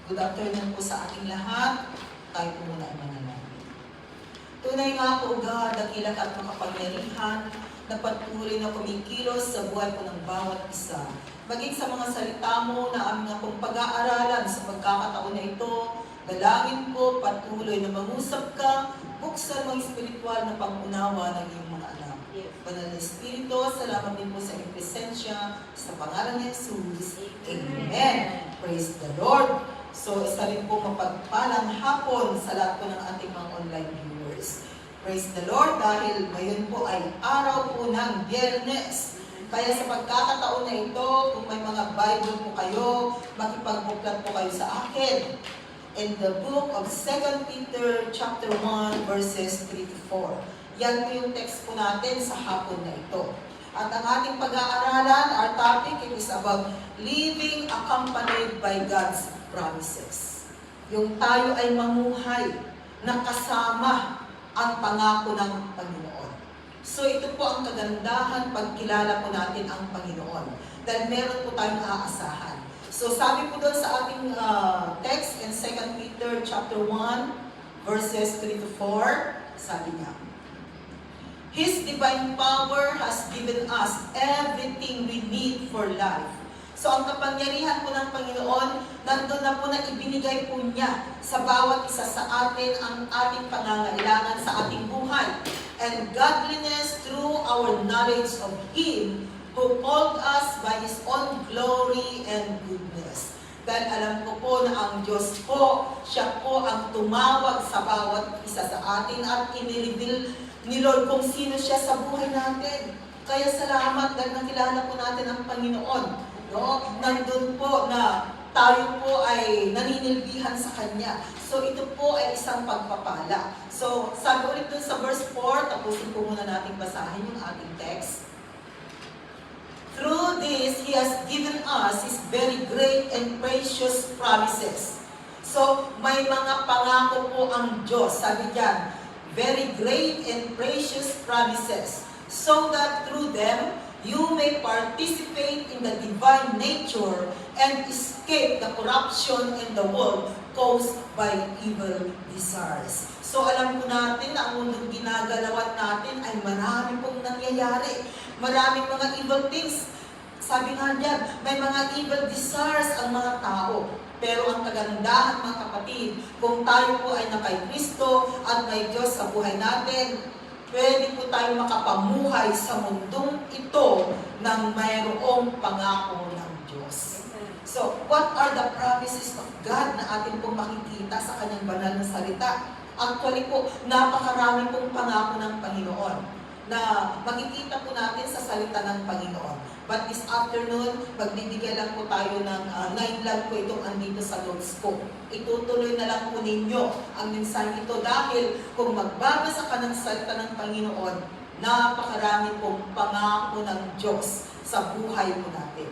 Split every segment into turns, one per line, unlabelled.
Good afternoon po sa ating lahat. Tayo po muna ay manalangin. Tunay nga po, God, dakila at makapangyarihan na patuloy na kumikilos sa buhay po ng bawat isa. Maging sa mga salita mo na aming nga pong pag-aaralan sa pagkakataon na ito, dalangin ko patuloy na mangusap ka, buksan mo espiritual na pangunawa ng iyong mga anak. Banal na Espiritu, salamat din po sa iyong presensya sa pangalan ni Jesus. Amen. Praise the Lord. So, isa rin po mapagpalang hapon sa lahat po ng ating mga online viewers. Praise the Lord dahil ngayon po ay araw po ng Biyernes. Kaya sa pagkakataon na ito, kung may mga Bible po kayo, makipagbuklat po kayo sa akin. In the book of 2 Peter chapter 1 verses 3 to 4. Yan po yung text po natin sa hapon na ito. At ang ating pag-aaralan, our topic, it is about living accompanied by God's promises. Yung tayo ay mamuhay na kasama ang pangako ng Panginoon. So ito po ang kagandahan pagkilala po natin ang Panginoon. Dahil meron po tayong aasahan. So sabi po doon sa ating text in 2 Peter chapter 1 verses 3 to 4, sabi niya, His divine power has given us everything we need for life. So ang kapangyarihan po ng Panginoon, nandun na po na ibinigay po niya sa bawat isa sa atin ang ating pangangailangan sa ating buhay. And godliness through our knowledge of Him who called us by His own glory and goodness. Dahil alam ko po na ang Diyos po, siya po ang tumawag sa bawat isa sa atin at inireveal ni Lord kung sino siya sa buhay natin. Kaya salamat dahil nakilala po natin ang Panginoon. No? Nandun po na tayo po ay naninilbihan sa Kanya. So ito po ay isang pagpapala. So sabi ulit dun sa verse 4, tapusin po muna natin basahin yung ating text. Through this, He has given us His very great and precious promises. So may mga pangako po ang Diyos. Sabi diyan, very great and precious promises, so that through them, you may participate in the divine nature and escape the corruption in the world caused by evil desires. So alam po natin na ang mundong ginagalawan natin ay marami pong nangyayari. Maraming mga evil things. Sabi nga diyan, may mga evil desires ang mga tao. Pero ang kagandahan mga kapatid, kung tayo po ay nakay Kristo at may Diyos sa buhay natin, pwede po tayo makapamuhay sa mundong ito ng mayroong pangako ng Diyos. So, what are the promises of God na atin pong makikita sa Kanyang banal na salita? Actually po, napakarami pong pangako ng Panginoon na makikita po natin sa salita ng Panginoon. But this afternoon, magbibigay lang po tayo ng 9 lang po itong andito sa notes ko. Itutuloy na lang po ninyo ang mensahe ito dahil kung magbabasa ka ng salita ng Panginoon, napakarami pong pangako ng Diyos sa buhay mo natin.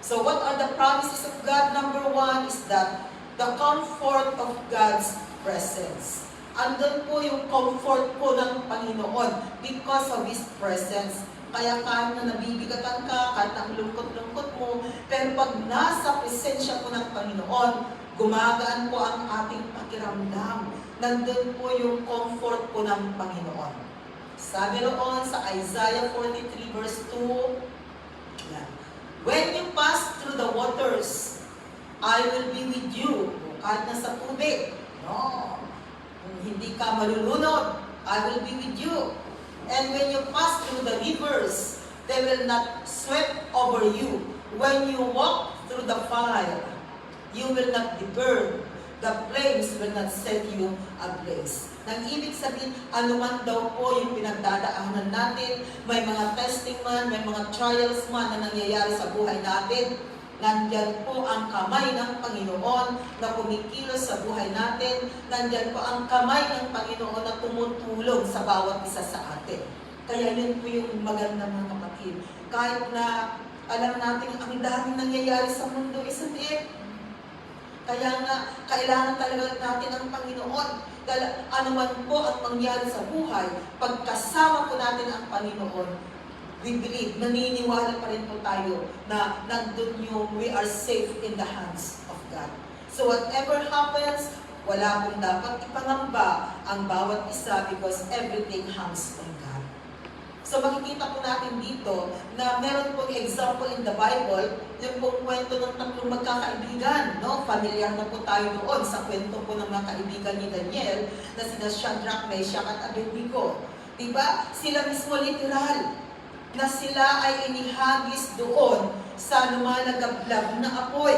So what are the promises of God? Number 1 is that the comfort of God's presence. Andun po yung comfort po ng Panginoon because of His presence. Kaya kahit na nabibigatan ka, kahit ang lungkot-lungkot mo, pero pag nasa presensya po ng Panginoon, gumagaan po ang ating pakiramdam. Nandun po yung comfort po ng Panginoon. Sabi roon sa Isaiah 43 verse 2, yan, when you pass through the waters, I will be with you. Kahit nasa tubig, no. Kung hindi ka malulunod, I will be with you. And when you pass through the rivers, they will not sweep over you. When you walk through the fire, you will not be burned. The flames will not set you ablaze. Nang ibig sabihin, anuman daw po yung pinagdadaanan natin, may mga testing man, may mga trials man na nangyayari sa buhay natin, nandyan po ang kamay ng Panginoon na kumikilos sa buhay natin. Nandyan po ang kamay ng Panginoon na tumutulong sa bawat isa sa atin. Kaya yun po yung maganda mga kapatid. Kahit na alam natin ang daming nangyayari sa mundo, isn't it? Kaya nga, kailangan talaga natin ang Panginoon. Dahil anuman po ang mangyari sa buhay, pagkasama po natin ang Panginoon, we believe, naniniwala pa rin po tayo na nandun yung we are safe in the hands of God. So whatever happens, wala pong dapat ipangamba ang bawat isa because everything hangs on God. So makikita po natin dito na meron pong example in the Bible, yung pong kwento ng tatlong magkakaibigan, no? Familiar na po tayo doon sa kwento po ng mga kaibigan ni Daniel na sina Shadrach, Meshach at Abednego. Diba? Sila mismo literal na sila ay inihagis doon sa lumalagablab na apoy.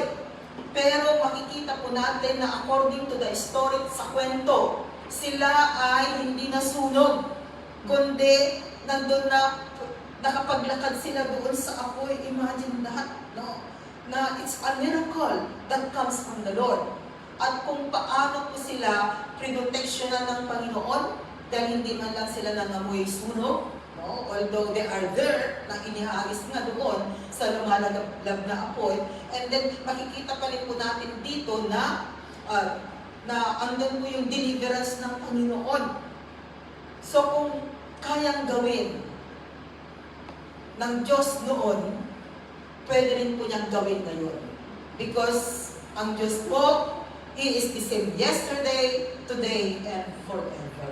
Pero makikita po natin na according to the story sa kwento, sila ay hindi nasunog, kundi nandun na nakapaglakad sila doon sa apoy. Imagine that, no? Na it's a miracle that comes from the Lord. At kung paano po sila prinoteksyonan ng Panginoon, dahil hindi man lang sila nangamoy sunog, no? Although they are there, na inihagis nga doon sa lumalagablab na apoy. And then makikita pa rin po natin dito na andun po yung deliverance ng Panginoon. So kung kayang gawin ng Diyos noon, pwede rin po niyang gawin ngayon. Because ang Diyos po, He is the same yesterday, today, and forever.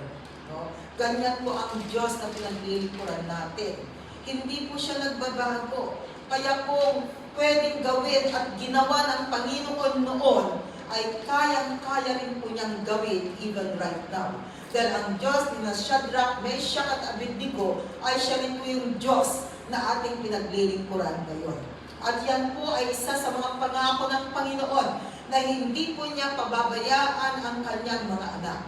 No? Ganyan po ang Diyos na pinaglilingkuran natin. Hindi po siya nagbabago. Kaya kung pwedeng gawin at ginawa ng Panginoon noon, ay kayang-kaya rin po niyang gawin even right now. Dahil ang Diyos ni Shadrach, Meshach at Abednego ay siya rin po yung Diyos na ating pinaglilingkuran ngayon. At yan po ay isa sa mga pangako ng Panginoon na hindi po niya pababayaan ang kanyang mga anak.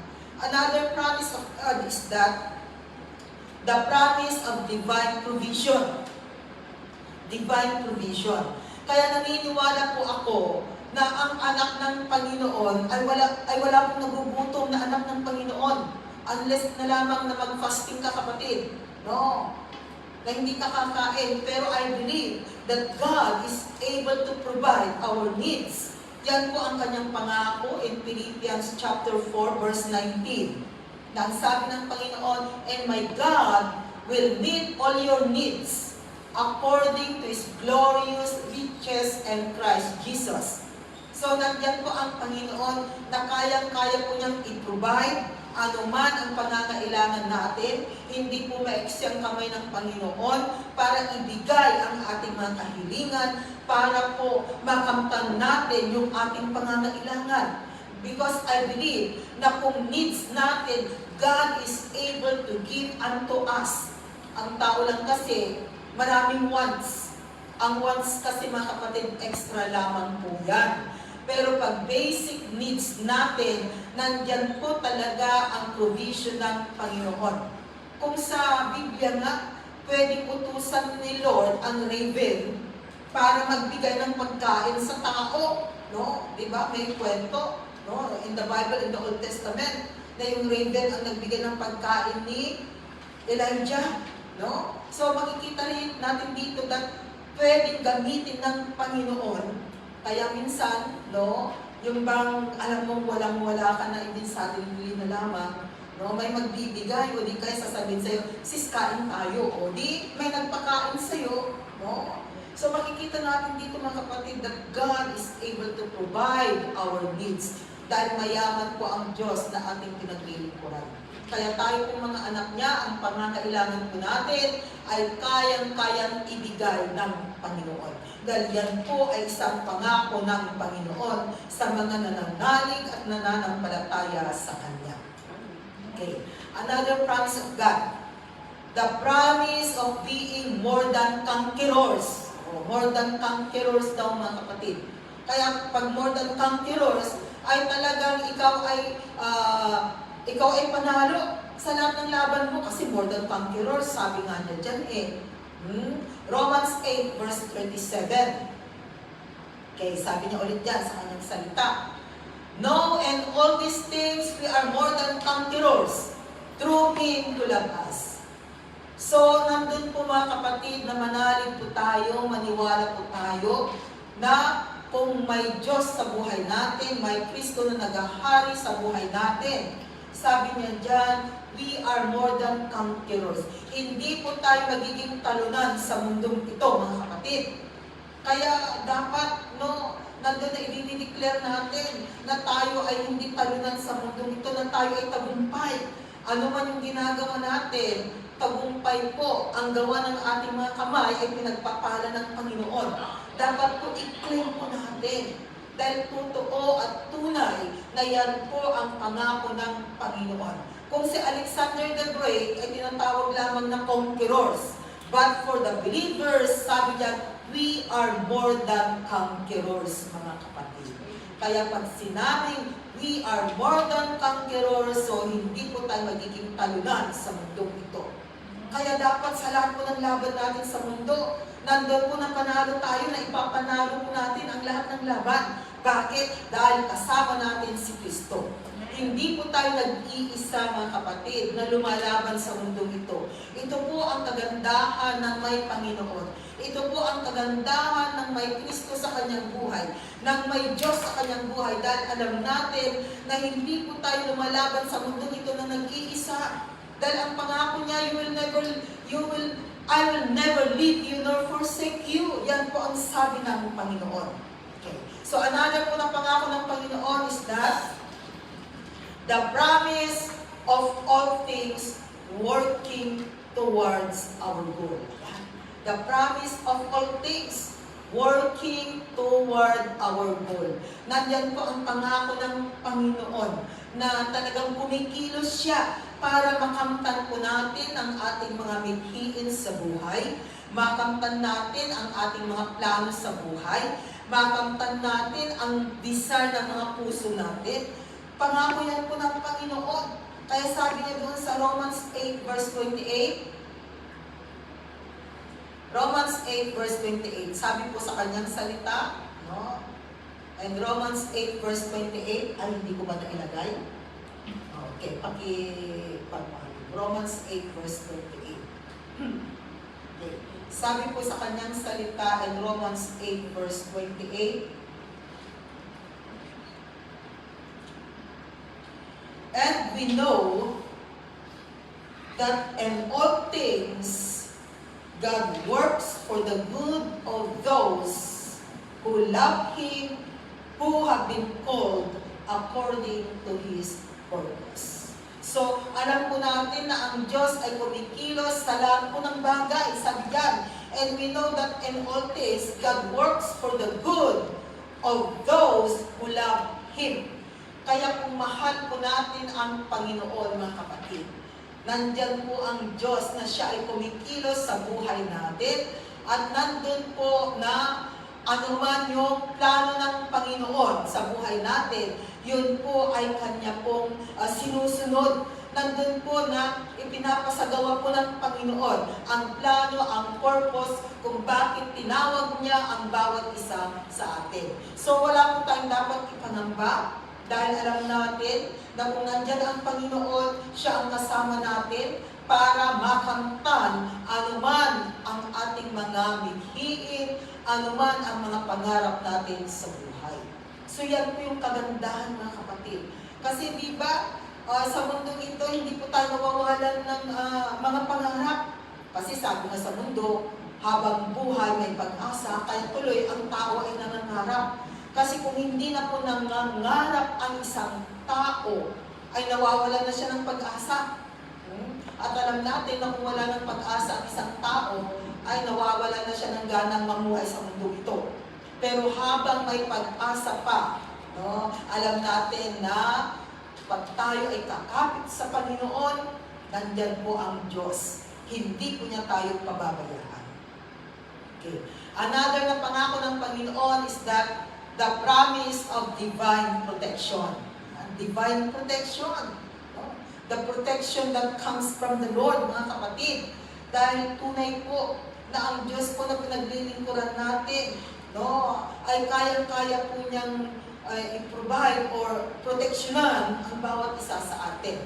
Another promise of God is that the promise of divine provision. Divine provision. Kaya naniniwala po ako na ang anak ng Panginoon ay wala pong nagugutom na anak ng Panginoon unless na lamang na mag-fasting ka, kapatid. No. Na hindi ka kakain. Pero I believe that God is able to provide our needs. Yan po ang kanyang pangako in Philippians chapter 4 verse 19. Na ang sabi ng Panginoon, and my God will meet all your needs according to His glorious riches and Christ Jesus. So, nandiyan po ang Panginoon na kayang-kaya po niyang i-provide anuman ang pangangailangan natin. Hindi po maiksi ang kamay ng Panginoon para ibigay ang ating mga kahilingan, para po makamtan natin yung ating pangangailangan. Because I believe na kung needs natin, God is able to give unto us. Ang tao lang kasi, maraming wants. Ang wants kasi mga kapatid, extra lamang po yan. Pero pag basic needs natin, nandyan po talaga ang provision ng Panginoon. Kung sa Biblia nga, pwedeng utusan ni Lord ang raven para magbigay ng pagkain sa tao. No? Diba? May kwento, no? In the Bible, in the Old Testament, na yung raven ang nagbigay ng pagkain ni Elijah. No? So makikita rin natin dito na pwedeng gamitin ng Panginoon. Kaya minsan, no, yung bang alam mong walang-wala ka na din sa sarili na lamang, no, may magbibigay o di kaya sasabihin sa'yo, sis, kain tayo, o di may nagpakain sa'yo, no. So makikita natin dito mga kapatid that God is able to provide our needs dahil mayaman po ang Diyos na ating pinaglilingkuran. Kaya tayo po mga anak niya, ang pangangailangan po natin ay kayang-kayang ibigay ng Panginoon. Dahil yan po ay isang pangako ng Panginoon sa mga nananalig at nananampalataya sa Kanya. Okay. Another promise of God. The promise of being more than conquerors. More than conquerors daw mga kapatid. Kaya pag more than conquerors, ay talagang ikaw ay panalo sa lahat ng laban mo kasi more than conquerors, sabi nga niya dyan Romans 8 verse 27. Okay, sabi niya ulit dyan sa kanyang salita. No, and all these things we are more than conquerors through Him who loved us. So, nandun po mga kapatid na manalig po tayo, maniwala po tayo na kung may Diyos sa buhay natin, may Kristo na naghahari sa buhay natin. Sabi niya dyan, we are more than conquerors. Hindi po tayo magiging talunan sa mundong ito, mga kapatid. Kaya dapat, no, nandun na i-declare natin na tayo ay hindi talunan sa mundong ito, na tayo ay tagumpay. Ano man yung ginagawa natin, tagumpay po ang gawa ng ating mga kamay ay pinagpapala ng Panginoon. Dapat po i-claim po natin. Dahil totoo at tunay na yan po ang pangako ng Panginoon. Kung si Alexander the Great ay tinatawag lamang na conquerors. But for the believers, sabi niya, we are more than conquerors, mga kapatid. Kaya pag sinabing we are more than conquerors, so hindi po tayo magiging talunan sa mundong ito. Kaya dapat sa lahat po ng laban natin sa mundo, nandun po na panalo tayo, na ipapanalo po natin ang lahat ng laban. Bakit? Dahil kasama natin si Kristo. Hindi po tayo nag-iisa, mga kapatid, na lumalaban sa mundong ito. Ito po ang kagandahan ng may Panginoon. Ito po ang kagandahan ng may Kristo sa kanyang buhay, ng may Diyos sa kanyang buhay. Dahil alam natin na hindi po tayo lumalaban sa mundong ito na nag-iisa. Dahil ang pangako niya, I will never leave you nor forsake you. Yan po ang sabi ng Panginoon. Okay. So another po na pangako ng Panginoon is that the promise of all things working towards our goal. The promise of all things working toward our goal. Nandyan po ang pangako ng Panginoon na talagang kumikilos siya para makamtan po natin ang ating mga mithiin sa buhay, makamtan natin ang ating mga plano sa buhay, makamtan natin ang desire ng mga puso natin. Pangako yan po ng Panginoon. Kaya sabi niya doon sa Romans 8 verse 28, Romans 8 verse 28, sabi po sa kanyang salita, no? And Romans 8 verse 28, ay hindi ko ba nailagay? Okay, Romans 8 verse 28. Okay. Sabi po sa kanyang salita in Romans 8 verse 28, and we know that in all things God works for the good of those who love Him, who have been called according to His purpose. So, alam po natin na ang Diyos ay kumikilos sa lahat po ng bagay, sabi diyan. And we know that in all things, God works for the good of those who love Him. Kaya kung mahal po natin ang Panginoon, mga kapatid, nandyan po ang Diyos na siya ay kumikilos sa buhay natin at nandun po na anuman yung plano ng Panginoon sa buhay natin, yun po ay Kanya pong sinusunod. Nandun po na ipinapasagawa po ng Panginoon ang plano, ang purpose kung bakit tinawag niya ang bawat isa sa atin. So wala po tayong dapat ipangamba dahil alam natin na kung nandyan ang Panginoon, siya ang kasama natin para makamtan anuman ang ating mga mithiin, anuman ang mga pangarap natin sa buhay. So yan po yung kagandahan, mga kapatid. Kasi di ba, sa mundong ito, hindi po tayo nawawalan ng mga pangarap. Kasi sabi nga sa mundo, habang buhay may pag-asa, kaya tuloy ang tao ay nangangarap. Kasi kung hindi na po nangangarap ang isang tao, ay nawawalan na siya ng pag-asa. At alam natin na kung wala ng pag-asa ang isang tao, ay nawawalan na siya ng ganang mamuhay sa mundo ito. Pero habang may pag-asa pa, no, alam natin na pag tayo ay kakapit sa Panginoon, nandyan po ang Diyos. Hindi po niya tayo pababayaan. Okay. Another na pangako ng Panginoon is that the promise of divine protection. Divine protection. No? The protection that comes from the Lord, mga kapatid. Dahil tunay po na ang Diyos po na pinaglilingkuran natin, no, ay kayang-kaya po niyang i-provide or proteksyonan ang bawat isa sa atin.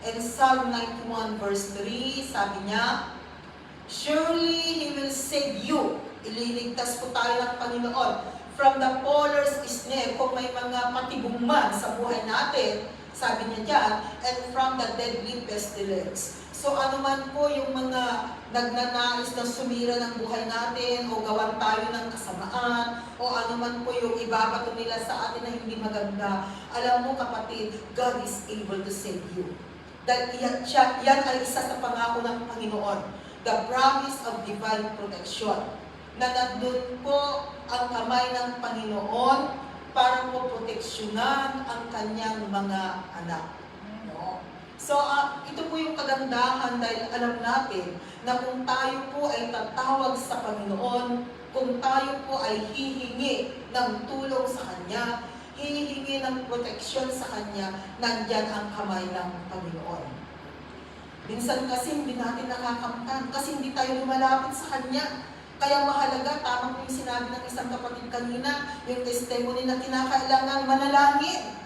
In Psalm 91 verse 3, sabi niya, surely He will save you. Ililigtas po tayo ng Panginoon from the polar's snare. Kung may mga patibong man sa buhay natin, Sabi niya dyan, and from the deadly pestilence. So ano man po yung mga nagnanais na sumira ng buhay natin o gawan tayo ng kasamaan o ano man po yung ibabato nila sa atin na hindi maganda, alam mo kapatid, God is able to save you. Dahil yan ay isa sa pangako ng Panginoon, the promise of divine protection, na nandun po ang kamay ng Panginoon para po proteksyonan ang kanyang mga anak. No? So, ito po yung kagandahan dahil alam natin na kung tayo po ay tatawag sa Panginoon, kung tayo po ay hihingi ng tulong sa Kanya, hihingi ng proteksyon sa Kanya, nandyan ang kamay ng Panginoon. Minsan kasi hindi natin nakakamtan, kasi hindi tayo lumalapit sa Kanya. Kaya mahalaga, tama po yung sinabi ng isang kapatid kanina, yung testimony na kinakailangan manalangin.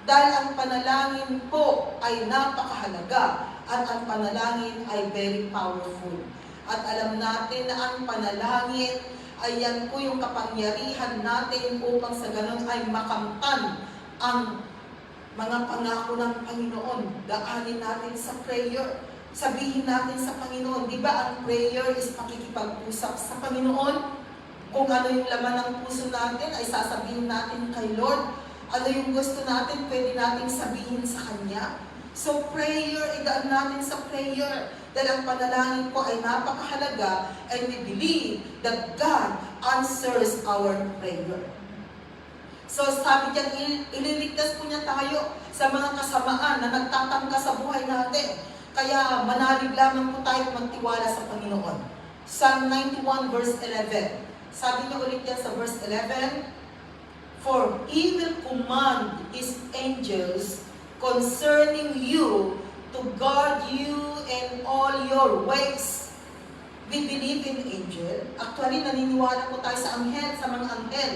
Dahil ang panalangin po ay napakahalaga at ang panalangin ay very powerful. At alam natin na ang panalangin ay yan po yung kapangyarihan natin upang sa ganun ay makamtan ang mga pangako ng Panginoon. Daanin natin sa prayer. Sabihin natin sa Panginoon, di ba ang prayer is pakikipag-usap sa Panginoon? Kung ano yung laman ng puso natin ay sasabihin natin kay Lord. Ano yung gusto natin, pwede natin sabihin sa Kanya. So prayer, idaan natin sa prayer. Dahil ang panalangin po ay napakahalaga and we believe that God answers our prayer. So sabi diyan, ililigtas po niya tayo sa mga kasamaan na nagtatangka sa buhay natin. Kaya manalig lamang po tayo magtiwala sa Panginoon. Psalm 91 verse 11. Sabi niya ulit yan sa verse 11, for he will command his angels concerning you to guard you in all your ways. We believe in angel. Actually, naniniwala po tayo sa anghel, sa mga anghel.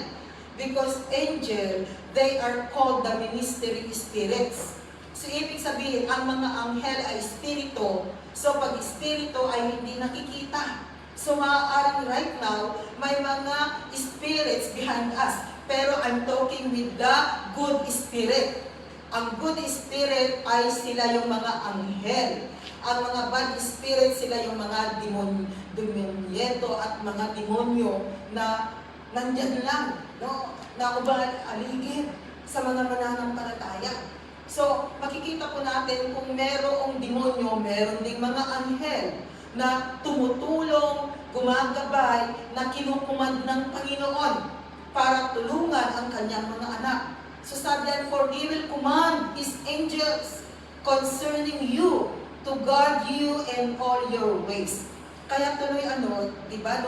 Because angel, they are called the ministry spirits. So, ibig sabihin, ang mga anghel ay espiritu. So, pag espiritu ay hindi nakikita. So, maaaring right now, may mga spirits behind us. Pero I'm talking with the good spirit. Ang good spirit ay sila yung mga anghel. Ang mga bad spirit, sila yung mga demonyeto at mga demonyo na nandyan lang, no? Na aligid sa mga mananampalataya. So, makikita po natin kung merong demonyo, meron ding mga anghel na tumutulong, gumagabay, na kinukumand ng Panginoon para tulungan ang kanyang mga anak. So sabi yan, for he will command his angels concerning you to guard you in all your ways. Kaya tuloy di ba,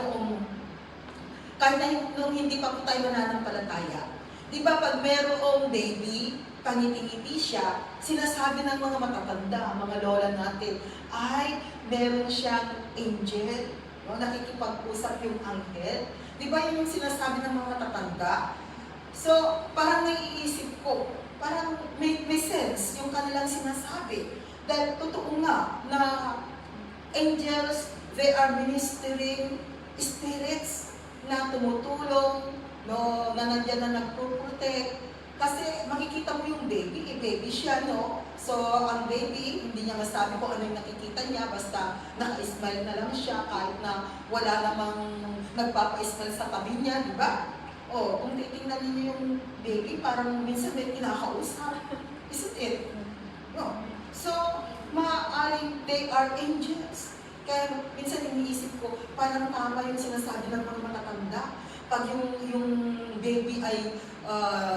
kahit nung hindi pa po tayo nananampalataya, di ba pag merong baby, pangiti-ngiti siya, sinasabi ng mga matatanda, mga lola natin, ay, meron siyang angel, no? Nakikipag-usap yung anghel. Di ba yung sinasabi ng mga matatanda? So, parang naiisip ko, parang may sense yung kanilang sinasabi. Dahil totoo nga na angels, they are ministering spirits na tumutulong, no, na nandiyan na nagpo-protect. Kasi makikita mo yung baby, baby siya, no? So, ang baby, hindi niya masabi kung ano yung nakikita niya, basta naka-smile na lang siya kahit na wala namang nagpapa-smile sa tabi niya, di ba? O, kung titingnan niyo yung baby, parang minsan may kinakausap. Isn't it? No. So, maaaring they are angels. Kaya minsan iniisip ko, parang tama yung sinasabi ng mga matatanda. Pag yung baby ay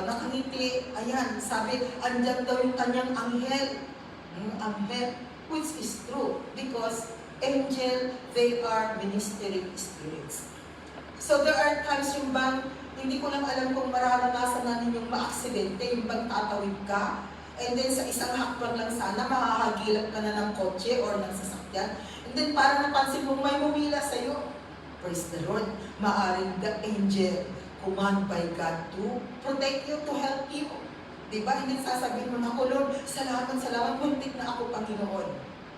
nakangiti, ayan, sabi, andyan daw yung kanyang anghel. Anghel, which is true. Because angel, they are ministering spirits. So there are times yung bang, hindi ko lang alam kung mararanasan na ninyong ma-aksidente, yung bang tatawid ka, and then sa isang hakbang lang sana, mahahagilap ka na ng kotse or ng sasakyan, and then parang napansin mo may humila sa'yo. Praise the Lord. Maaring the angel command by God to protect you, to help you. Diba? Hindi sasabihin mo na, Lord, salamat, muntik na ako, Panginoon.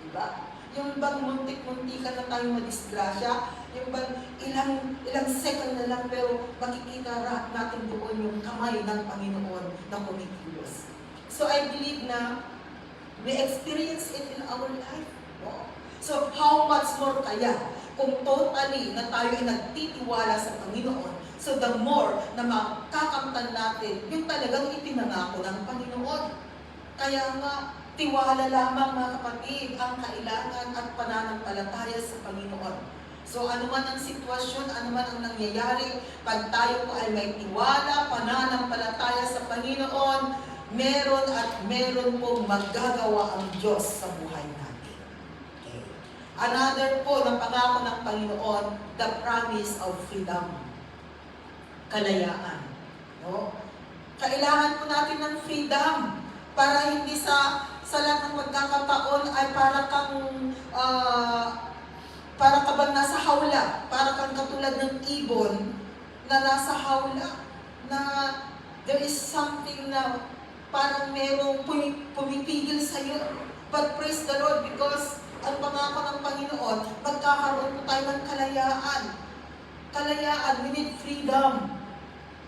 Diba? Yung bang muntik-muntikan na tayong madisgrasya, yung bang ilang second na lang, pero makikita natin doon yung kamay ng Panginoon na kumikilos. So I believe na we experience it in our life. No? So how much more kaya kung totally na tayo ay nagtitiwala sa Panginoon, so the more na makakamtan natin yung talagang ipinangako ng Panginoon. Kaya nga, tiwala lamang mga kapatid ang kailangan at pananampalataya sa Panginoon. So ano man ang sitwasyon, ano man ang nangyayari, pag tayo po ay may tiwala, pananampalataya sa Panginoon, meron at meron pong magagawa ang Diyos sa buhay natin. Okay. Another po ng pangako ng Panginoon, the promise of freedom. Kalayaan. No? Kailangan po natin ng freedom para hindi sa lahat ng pagkakataon ay para ka bang nasa hawla, para kang katulad ng ibon na nasa hawla, na there is something na parang merong pumipigil sa iyo. But praise the Lord, because ang pangako ng Panginoon, magkakaroon po tayo ng kalayaan. Kalayaan, we need freedom.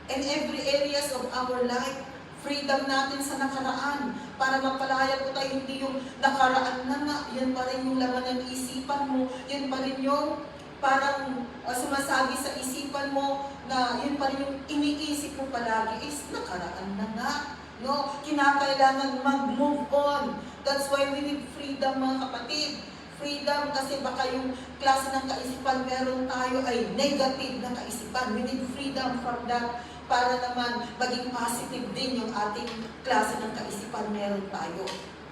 In every areas of our life, freedom natin sa nakaraan, para mapalaya po tayo, hindi yung nakaraan na nga, yan pa rin yung laman ng isipan mo, yan pa rin yung parang sumasagi sa isipan mo, na yun pa rin yung iniisip mo palagi, is nakaraan na nga. No? Kinakailangan mag-move on. That's why we need freedom, mga kapatid. Freedom kasi baka yung klase ng kaisipan meron tayo ay negative na kaisipan. We need freedom from that para naman maging positive din yung ating klase ng kaisipan meron tayo.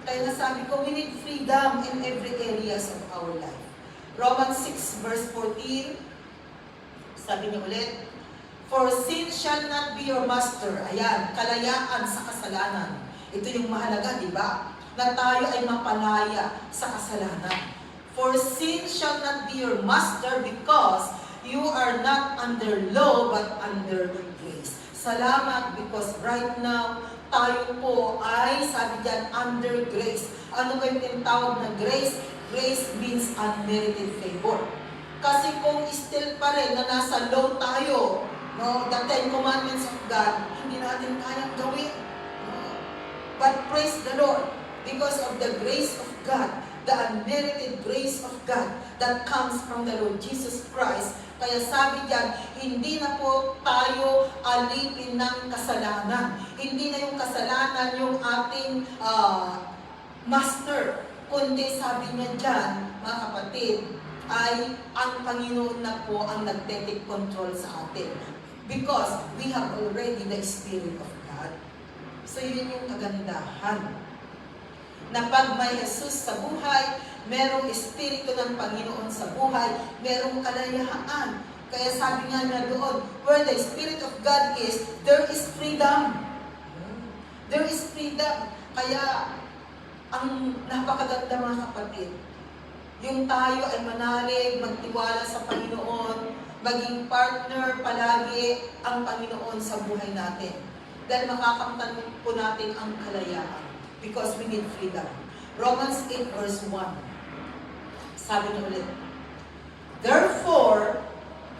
Kaya nasabi ko, we need freedom in every areas of our life. Romans 6 verse 14, sabi niya ulit, for sin shall not be your master. Ayan, kalayaan sa kasalanan. Ito yung mahalaga, di ba? Na tayo ay mapalaya sa kasalanan. For sin shall not be your master because you are not under law but under grace. Salamat because right now, tayo po ay, sabi diyan, under grace. Ano ba yung tinatawag na grace? Grace means unmerited favor. Kasi kung still pa rin na nasa law tayo, no, the 10 Commandments of God, hindi natin kayang gawin. No? But praise the Lord, because of the grace of God, the unmerited grace of God that comes from the Lord Jesus Christ. Kaya sabi diyan, hindi na po tayo alipin ng kasalanan. Hindi na yung kasalanan yung ating master. Kundi sabi niya diyan, mga kapatid, ay ang Panginoon na po ang nagte-take control sa atin. Because we have already the Spirit of God. So yun yung kagandahan. Na pag may Jesus sa buhay, merong Espiritu ng Panginoon sa buhay, merong kalayaan. Kaya sabi nga na doon, where the Spirit of God is, there is freedom. There is freedom. Kaya, ang napakaganda mga kapatid, yung tayo ay manalig, magtiwala sa Panginoon, maging partner palagi ang Panginoon sa buhay natin. Dahil makakamtan po natin ang kalayaan. Because we need freedom. Romans 8 verse 1. Sabi niya ulit, therefore,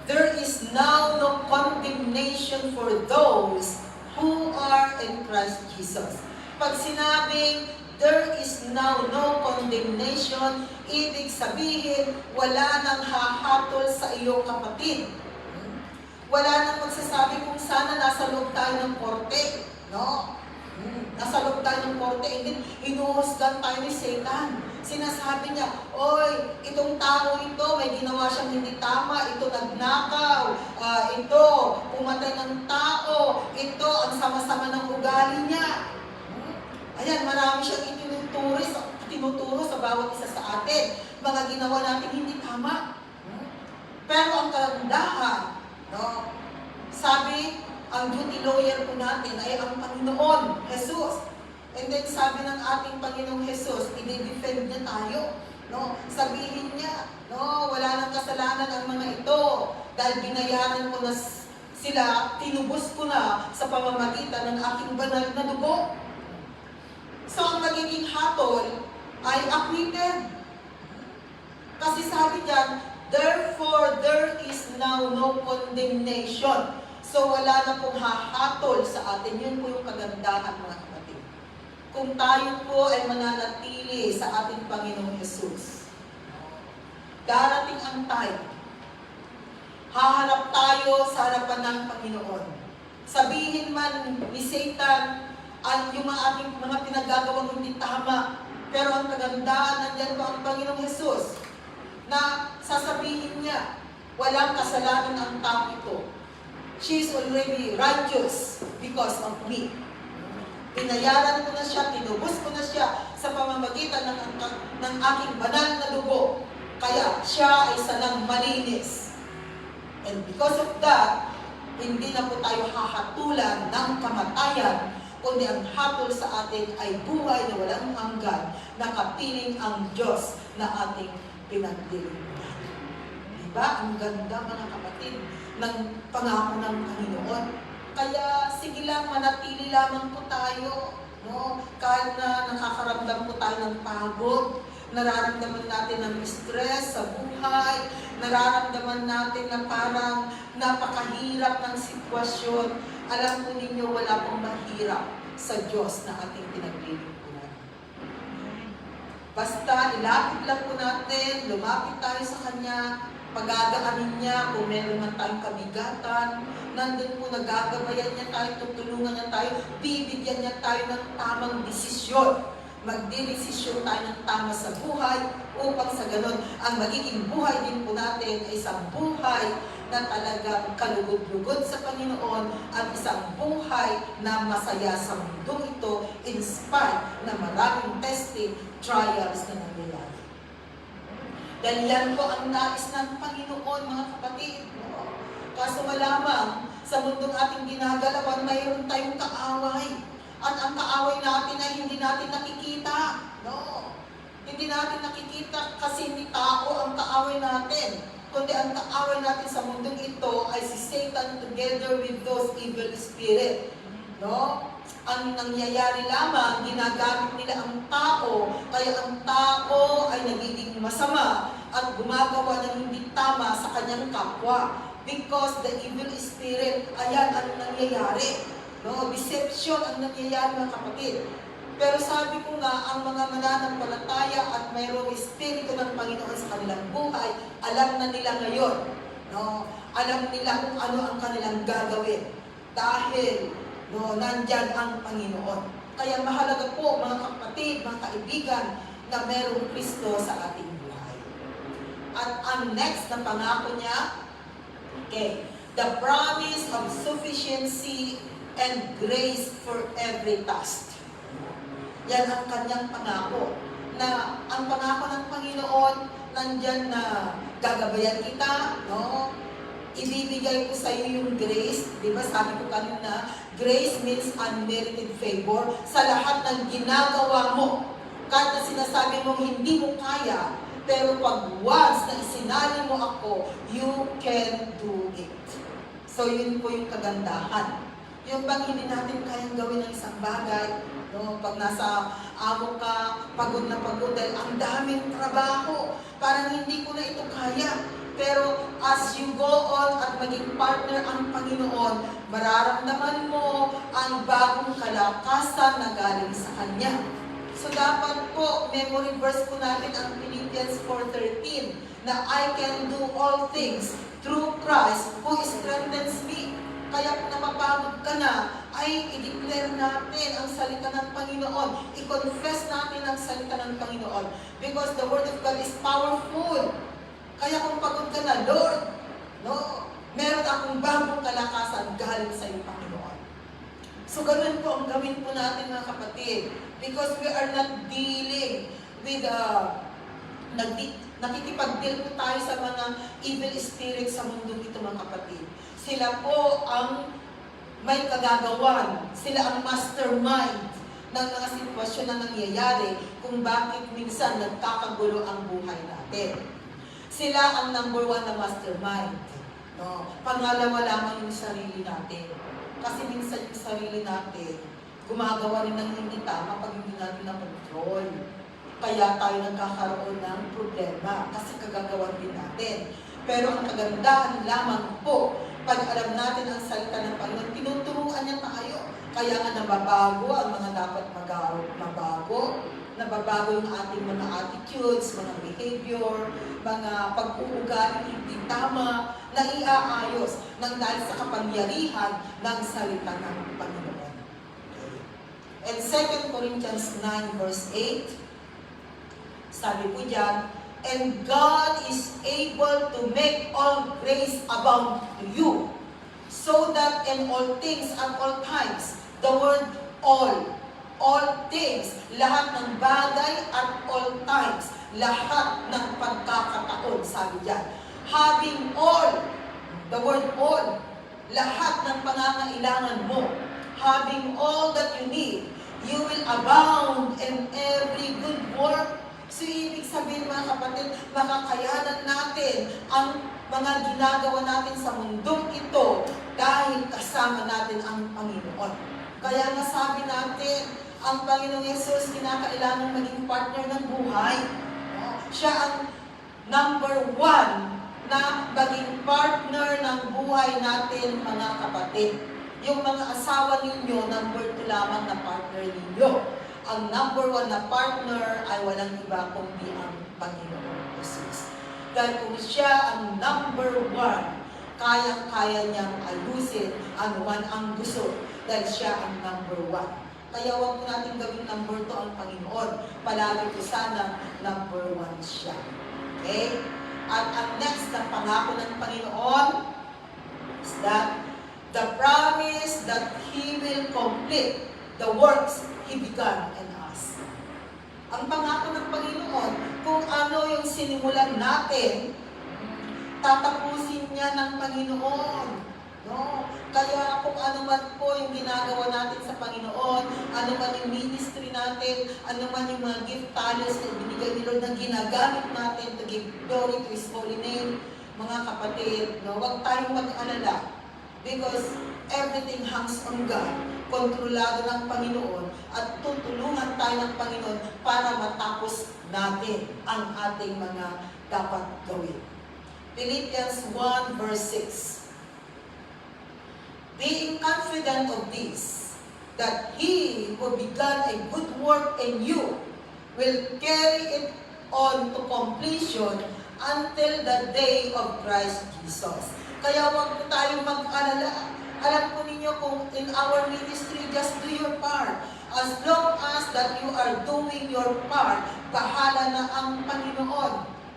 there is now no condemnation for those who are in Christ Jesus. Pag sinabing, there is now no condemnation, ibig sabihin, wala nang hahatol sa iyong kapatid. Wala nang magsasabi kung sana nasa loob tayo ng korte. No? Nasa loob tayo ng korte, and then hinuhusgan tayo ni Satan. Sinasabi niya, oy, itong tao ito, may ginawa siyang hindi tama, ito nagnakaw, ito, pumatay ng tao, ito, ang sama-sama ng ugali niya. Ayan, marami siyang tinuturo sa bawat isa sa atin. Mga ginawa natin hindi tama. Pero ang kagandahan, no, sabi, ang duty lawyer po natin ay ang Panginoon, Jesus. And then sabi ng ating Panginoong Jesus, i-defend niya tayo. No? Sabihin niya, no, wala nang kasalanan ang mga ito. Dahil binayaran ko na sila, tinubos ko na sa pamamagitan ng aking banal na dugo. So ang magiging hatol ay acquitted. Kasi sabi diyan, therefore there is now no condemnation. So wala na pong hahatol sa atin. Yun po yung kagandahan, mga kapatid. kung tayo po ay mananatili sa ating Panginoong Yesus. Darating ang time, haharap tayo sa harapan ng Panginoon. Sabihin man ni Satan, yung ating mga pinagagawang hindi tama, pero ang kagandahan, nandiyan po ang Panginoong Yesus, na sasabihin niya, walang kasalanan ang tao ito. She is already righteous because of me. Pinayaran ko na siya, tinubos ko na siya sa pamamagitan ng aking banal na dugo. Kaya siya ay sanang malinis. And because of that, hindi na po tayo hahatulan ng kamatayan, kundi ang hatol sa atin ay buhay na walang hanggan, na kapiling ang Diyos na ating pinaglilingkuran. Diba? Ang ganda, mga kapatid, ng pangako ng Panginoon. Kaya sige lang, manatili lamang po tayo. No? Kahit na nakakaramdam po tayo ng pagod, nararamdaman natin ng stress sa buhay, nararamdaman natin na parang napakahirap ng sitwasyon. Alam po ninyo, wala pong mahirap sa Diyos na ating pinaglilingkuran. Basta ilapit lang po natin, lumapit tayo sa Kanya, pagagaanin niya kung meron man tayong kabigatan, nandun po nagagabayan niya tayo, tutulungan niya tayo, bibigyan niya tayo ng tamang desisyon. Magdidesisyon tayo ng tama sa buhay upang sa ganun, ang magiging buhay din po natin ay isang buhay na talagang kalugod-lugod sa Panginoon at isang buhay na masaya sa mundong ito in spite na maraming testing, trials na nangyayari. Dahil yan po ang nais ng Panginoon, mga kapatid. Kaso malamang, sa mundong ating ginagalawan, mayroon tayong kaaway. At ang kaaway natin ay hindi natin nakikita. No. Hindi natin nakikita kasi hindi tao ang kaaway natin. Kundi ang kaaway natin sa mundong ito ay si Satan together with those evil spirit. No? Ang nangyayari lamang, ginagamit nila ang tao, kaya ang tao ay nagiging masama at gumagawa ng hindi tama sa kanyang kapwa. Because the evil spirit, ayan ang nangyayari. No, deception ang nangyayari, mga kapatid. Pero sabi ko nga, ang mga mananampalataya at mayroong espiritu ng Panginoon sa kanilang buhay, alam na nila ngayon. No? Alam nila kung ano ang kanilang gagawin. Dahil nandyan ang Panginoon. Kaya mahalaga po, mga kapatid, mga kaibigan, na mayroong Kristo sa ating buhay. At ang next na pangako niya, okay, the promise of sufficiency and grace for every task. Yan ang kanyang pangako. Na ang pangako ng Panginoon, nandyan na gagabayan kita, no? Ibibigay ko sa iyo yung grace. Di ba sabi ko kanina, grace means unmerited favor sa lahat ng ginagawa mo. Kahit na sinasabi mo hindi mo kaya, pero pag once na isinali mo ako, you can do it. So yun po yung kagandahan. Yung bang hindi natin kayang gawin ng isang bagay, no? Pag nasa amo ka, pagod na pagod dahil ang daming trabaho, parang hindi ko na ito kaya. Pero as you go on at maging partner ang Panginoon, mararamdaman mo ang bagong kalakasan na galing sa Kanya. So dapat po, memory verse po natin ang Philippians 4:13, na I can do all things through Christ who strengthens me. Kaya kung napapagod ka na, ay i-declare natin ang salita ng Panginoon. I-confess natin ang salita ng Panginoon. Because the Word of God is powerful. Kaya kung pagod ka na, Lord, no, meron akong bagong kalakasan galing sa iyo, Panginoon. So ganun po ang gawin po natin, mga kapatid. Because we are not dealing with nakikipag-deal po tayo sa mga evil spirits sa mundo ito, mga kapatid. Sila po ang may kagagawan. Sila ang mastermind ng mga sitwasyon na nangyayari kung bakit minsan nagkakagulo ang buhay natin. Sila ang number one na mastermind. No? Pangalawa lamang yung sarili natin. Kasi minsan yung sarili natin, gumagawa rin ng hindi tama pag hindi natin na-control. Kaya tayo nagkakaroon ng problema kasi kagagawan din natin. Pero ang kagandahan lamang po, pag alam natin ang salita ng Panginoon, tinuturuan niya tayo. Kaya Kaya nga nababago ang mga dapat mabago. Nababago yung ating mga attitudes, mga behavior, mga pag-uugali hindi tama, na iaayos ng dahil sa kapangyarihan ng salita ng Panginoon. And 2 Corinthians 9 verse 8, sabi po dyan, and God is able to make all grace abound to you, so that in all things at all times, the word all things, lahat ng bagay at all times, lahat ng pagkakataon, sabi dyan. Having all, the word all, lahat ng pangangailangan mo, having all that you need, you will abound in every good work. So, ibig sabihin mga kapatid, makakayanan natin ang mga ginagawa natin sa mundong ito dahil kasama natin ang Panginoon. Kaya nasabi natin, ang Panginoong Yesus kinakailangan maging partner ng buhay. Siya ang number 1 na maging partner ng buhay natin, mga kapatid. Yung mga asawa ninyo, number 2 lamang na partner ninyo. Ang number 1 na partner ay walang iba kundi ang Panginoong Yesus. Dahil kung siya ang number 1, kayang-kaya niyang ayusin anuman ang gusto dahil siya ang number 1. Kaya huwag po natin gawing number 2 ang Panginoon. Palagi po sana number 1 siya. Okay? At ang next na pangako ng Panginoon is that the promise that He will complete the works He began in us. Ang pangako ng Panginoon, kung ano yung sinimulan natin, tatapusin niya ng Panginoon. No? Kaya kung ano man po yung ginagawa natin sa Panginoon, ano man yung ministry natin, ano man yung mga gift talents na binigay ni Lord na ginagamit natin to give glory to His holy name, mga kapatid, no? Huwag tayong mag-alala because everything hangs on God. Kontrolado ng Panginoon at tutulungan tayo ng Panginoon para matapos natin ang ating mga dapat gawin. Philippians 1 verse 6. Being confident of this, that He who began a good work in you will carry it on to completion until the day of Christ Jesus. Kaya huwag po tayong mag-alala. Alam po ninyo kung in our ministry, just do your part. As long as that you are doing your part, bahala na ang Panginoon.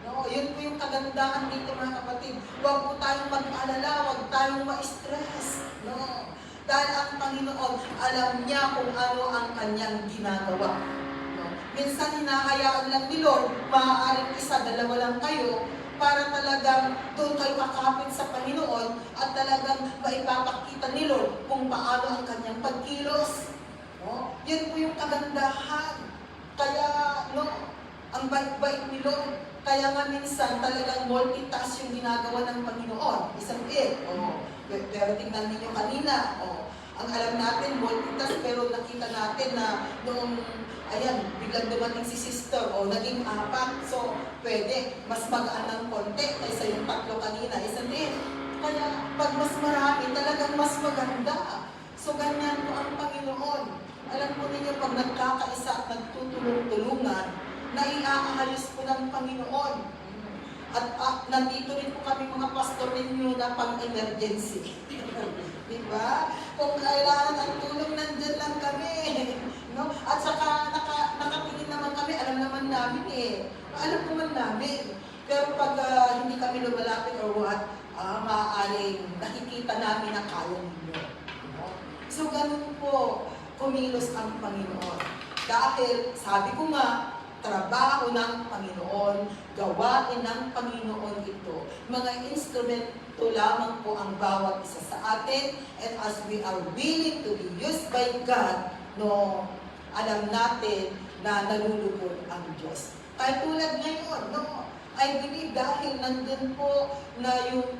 No, yun po yung kagandahan dito mga kapatid. Huwag po tayong mag-alala, huwag tayong ma-stress. No. Dahil ang Panginoon, alam niya kung ano ang kanyang ginagawa. No. Minsan hinahayaan lang ni Lord, maaaring 1, 2 lang kayo, para talagang doon kayo makapit sa Panginoon at talagang maipapakita ni Lord kung paano ang kanyang pagkilos. No? Yun po yung kagandahan. Kaya, no, ang bait-bait ni Lord. Kaya nga minsan talagang multitask yung ginagawa ng Panginoon. Isang pero tingnan ninyo kanina, ang alam natin, multitask, pero nakita natin na noong, ayan, biglang dumating si sister, naging 4, so pwede, mas magaan ng konti kaysa yung 3 kanina, isang din. Kaya pag mas marami, talagang mas maganda. So ganyan po ang Panginoon. Alam po ninyo, pag nagkakaisa at nagtutulong-tulungan, naiaayos po ng Panginoon. At nandito rin po kami mga pastor ninyo na pang-emergency. Diba? Kung kailangan ang tulong, nandyan lang kami. No? At saka nakatingin naman kami, alam naman namin Alam naman namin. Pero pag hindi kami lumalapit or what, maaaring nakikita namin na kaya ninyo. No? So ganun po, kumilos ang Panginoon. Dahil, sabi ko nga, trabaho ng Panginoon, gawain ng Panginoon ito. Mga instrumento lamang po ang bawat isa sa atin, and as we are willing to be used by God, no, alam natin na nalulugod ang Diyos. Kaya tulad ngayon, no, I believe dahil nandun po na yung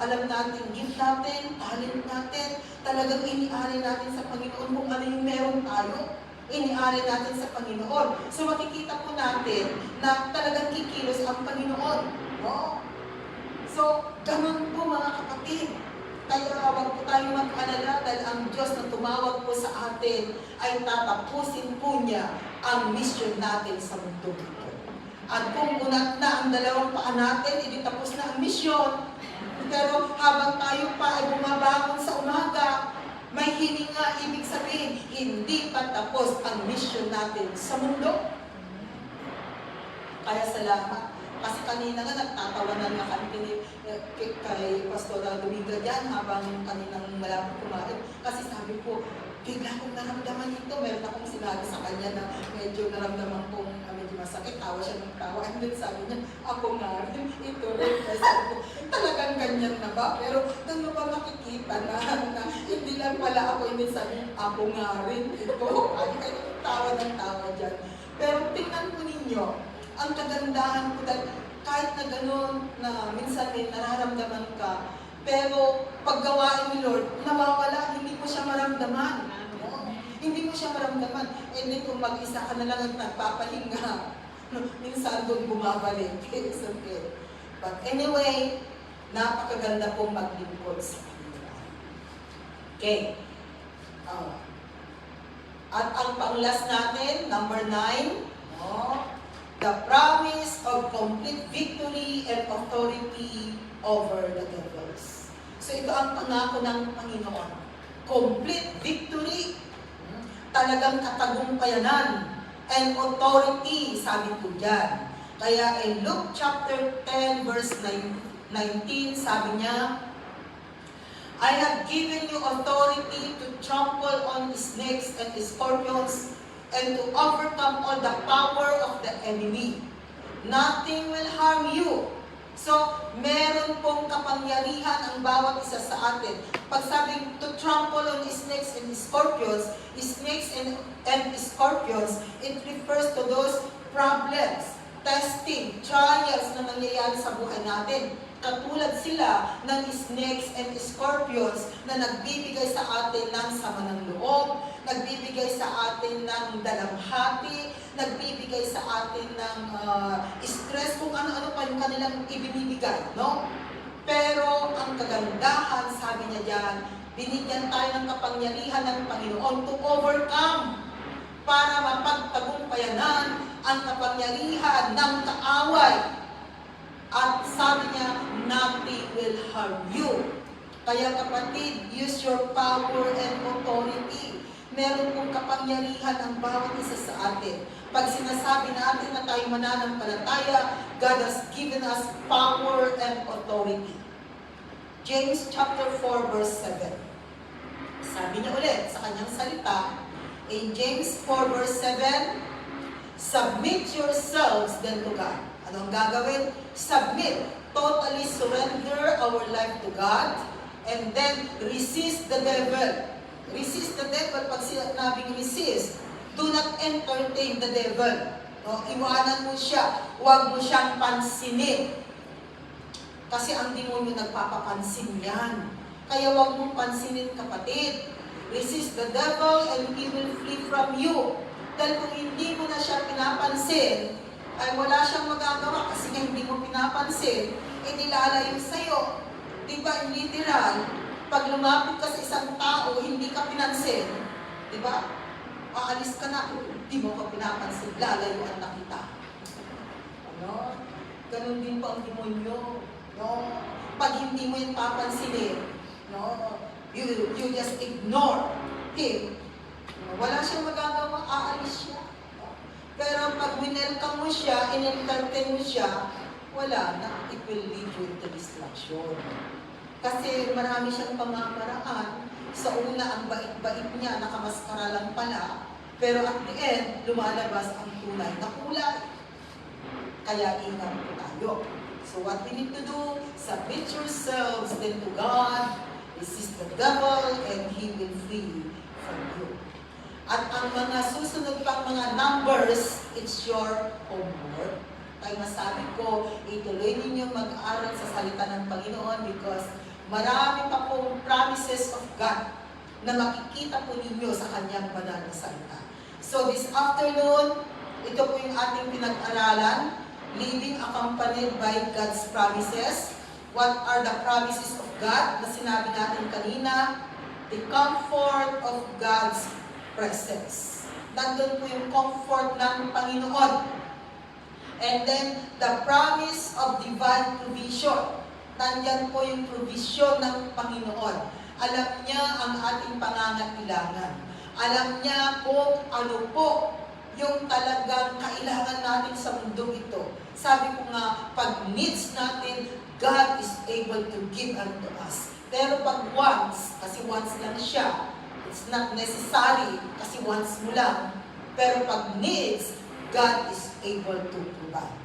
alam natin, gift natin, talent natin, talagang iniari natin sa Panginoon kung ano yung meron tayo. Iniari natin sa Panginoon. So makikita po natin na talagang kikilos ang Panginoon. No? So, ganun po mga kapatid. Kaya huwag po tayong mag-alala dahil ang Diyos na tumawag po sa atin ay tatapusin po niya ang mission natin sa mundo ito. At kung unat na ang dalawang paa natin, edi tapos na ang mission. Pero habang tayo pa ay bumabangon sa umaga, may hininga, ibig sabihin, hindi pa tapos ang mission natin sa mundo. Kaya salamat. Kasi kanina nga nagtatawanan na kami kay Pastora Dominga dyan habang kaninang malapit kumain. Kasi sabi ko, bigla kong naramdaman ito. Meron akong sinabi sa kanya na medyo naramdaman kong medyo masakit. Tawa siya ng tawa. And then sabi niya, ako nga rin, ito rin. Sabi ko, talagang ganyan na ba? Pero doon mo ba makikita na hindi lang pala ako. Hindi sabi, ako nga rin, ito. Ay, kayo tawa ng tawa dyan. Pero tingnan po ninyo, ang kagandahan ko dahil kahit na gano'n na minsan may nararamdaman ka, pero paggawain ni Lord, nawawala, hindi mo siya maramdaman. No? Hindi mo siya maramdaman. And then kung mag-isa ka na lang at nagpapahinga, minsan doon bumabalik. It's okay. But anyway, napakaganda pong maglingkod sa kanila. Okay. At ang panglas natin, number 9, no? The promise of complete victory and authority over the devils. So ito ang pangako ng Panginoon. Complete victory, talagang katagumpayanan, and authority, sabi ko dyan. Kaya in Luke chapter 10 verse 19, sabi niya, I have given you authority to trample on snakes and scorpions, and to overcome all the power of the enemy. Nothing will harm you. So, meron pong kapangyarihan ang bawat isa sa atin. Pag sabing to trample on snakes and scorpions, it refers to those problems, testing, trials na nangyayari sa buhay natin. Katulad sila ng snakes and scorpions na nagbibigay sa atin ng sama ng loob, nagbibigay sa atin ng dalamhati, nagbibigay sa atin ng stress, kung ano-ano pa yung kanilang ibinibigay, no? Pero ang kagandahan, sabi niya diyan, binigyan tayo ng kapangyarihan ng Panginoon to overcome, para mapagtagumpayanan ang kapangyarihan ng kaaway. At sabi niya, nothing will harm you. Kaya kapatid, use your power and authority. Meron pong kapangyarihan ang bawat isa sa atin. Pag sinasabi natin na tayo mananampalataya, God has given us power and authority. James chapter 4 verse 7. Sabi niya ulit sa kanyang salita, in James 4 verse 7, submit yourselves then to God. Anong gagawin? Submit. Totally surrender our life to God. And then, resist the devil. Resist the devil. Pag sinabing resist, do not entertain the devil. No? Iwanan mo siya. Huwag mo siyang pansinin. Kasi ang demonyo nagpapapansin yan. Kaya huwag mong pansinin, kapatid. Resist the devil and he will flee from you. Dahil kung hindi mo na siya pinapansin, ay wala siyang magagawa kasi nga hindi mo pinapansin, inilalayo sa'yo. Diba, in literal, pag lumapit ka sa isang tao, hindi ka pinansin, diba? Aalis ka na, hindi mo ka pinapansin, lalayuan na kita. Ano? Ganun din po ang demonyo. No? Pag hindi mo yung papansinin, no? You just ignore him. Wala siyang magagawa, aalis siya. Pero pag winelcome mo siya, in-entertain mo siya, wala na. It will lead you into destruction. Kasi marami siyang pamamaraan. Sa una, ang bait-bait niya, nakamaskara lang pala. Pero at the end, lumalabas ang tunay na kulay. Kaya ingat po tayo. So what we need to do, submit yourselves then to God, resist the devil, and he will flee from you. At ang mga susunod pang mga numbers, it's your homework. Kaya masabi ko, ituloy ninyo mag-aaral sa salita ng Panginoon because marami pa pong promises of God na makikita po ninyo sa kanyang banal na salita. So this afternoon, ito po yung ating pinag-aralan, living accompanied by God's promises. What are the promises of God na sinabi natin kanina, the comfort of God's presence. Nandun po yung comfort ng Panginoon. And then, the promise of divine provision. Nandyan po yung provision ng Panginoon. Alam niya ang ating pangangailangan. Alam niya kung ano po yung talagang kailangan natin sa mundong ito. Sabi ko nga, pag needs natin, God is able to give unto us. Pero pag wants, kasi wants lang siya, it's not necessary, kasi wants mo lang. Pero pag needs, God is able to provide.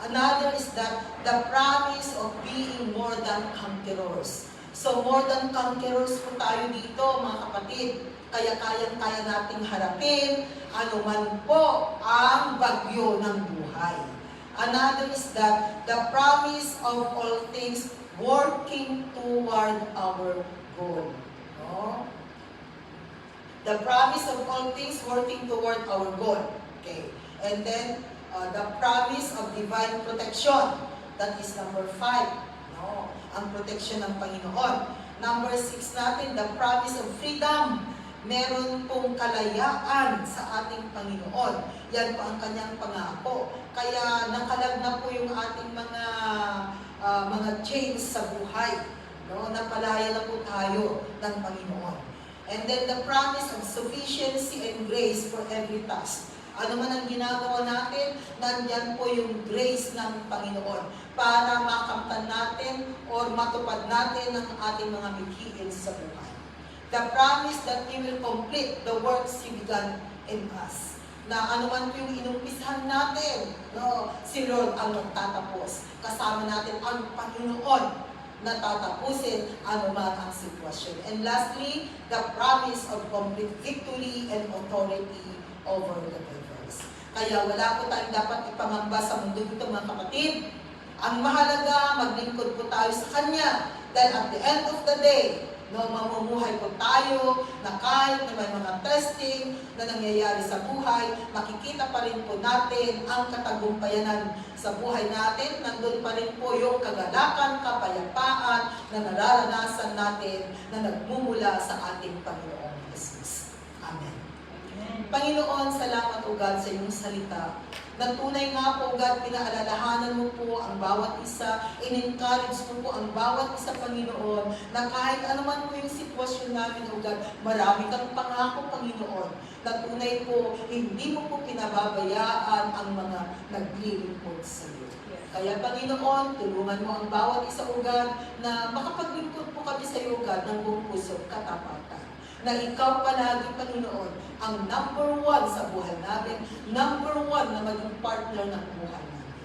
Another is that the promise of being more than conquerors. So more than conquerors po tayo dito, mga kapatid. Kaya kayang-kaya nating harapin anuman po ang bagyo ng buhay. Another is that the promise of all things working toward our goal. No? The promise of all things working toward our goal. Okay. And then, the promise of divine protection. That is number 5. No? Ang protection ng Panginoon. Number 6 natin, the promise of freedom. Meron pong kalayaan sa ating Panginoon. Yan po ang kanyang pangako. Kaya nakalag na po yung ating mga chains sa buhay. No? Napalaya na po tayo ng Panginoon. And then the promise of sufficiency and grace for every task. Ano man ang ginagawa natin, nandyan po yung grace ng Panginoon para makamtan natin or matupad natin ang ating mga mithiin sa buhay. The promise that He will complete the works He began in us. Na ano man po yung inumpisahan natin, no, si Lord ang magtatapos. Kasama natin ang Panginoon na tatapusin anuman ang sitwasyon. And lastly, the promise of complete victory and authority over the devils. Kaya wala po tayong dapat ipangamba sa mundo ito, mga kapatid. Ang mahalaga, maglingkod po tayo sa Kanya. Dahil at the end of the day, no, mamumuhay po tayo na kahit na may mga testing na nangyayari sa buhay, makikita pa rin po natin ang katagumpayanan sa buhay natin. Nandun pa rin po yung kagalakan, kapayapaan na nararanasan natin na nagmumula sa ating Panginoong Jesus. Amen. Panginoon, salamat o God sa iyong salita. Na tunay nga po, God, pinaalalahanan mo po ang bawat isa, in-encourage mo po ang bawat isa, Panginoon, na kahit anuman po yung sitwasyon namin, o God, marami kang pangako, Panginoon, na tunay po, hindi mo po pinababayaan ang mga naglilingkod sa iyo. Kaya, Panginoon, tulungan mo ang bawat isa, o God, na makapaglingkod po kami sa iyo, God, ng buong puso, katapatan. Na ikaw palagi, Panginoon, ang number 1 sa buhay namin, number 1 na maging partner ng buhay namin.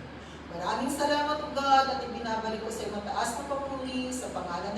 Maraming salamat, O God, at ibinabalik ko sa iyo mataas na papuri sa pangalan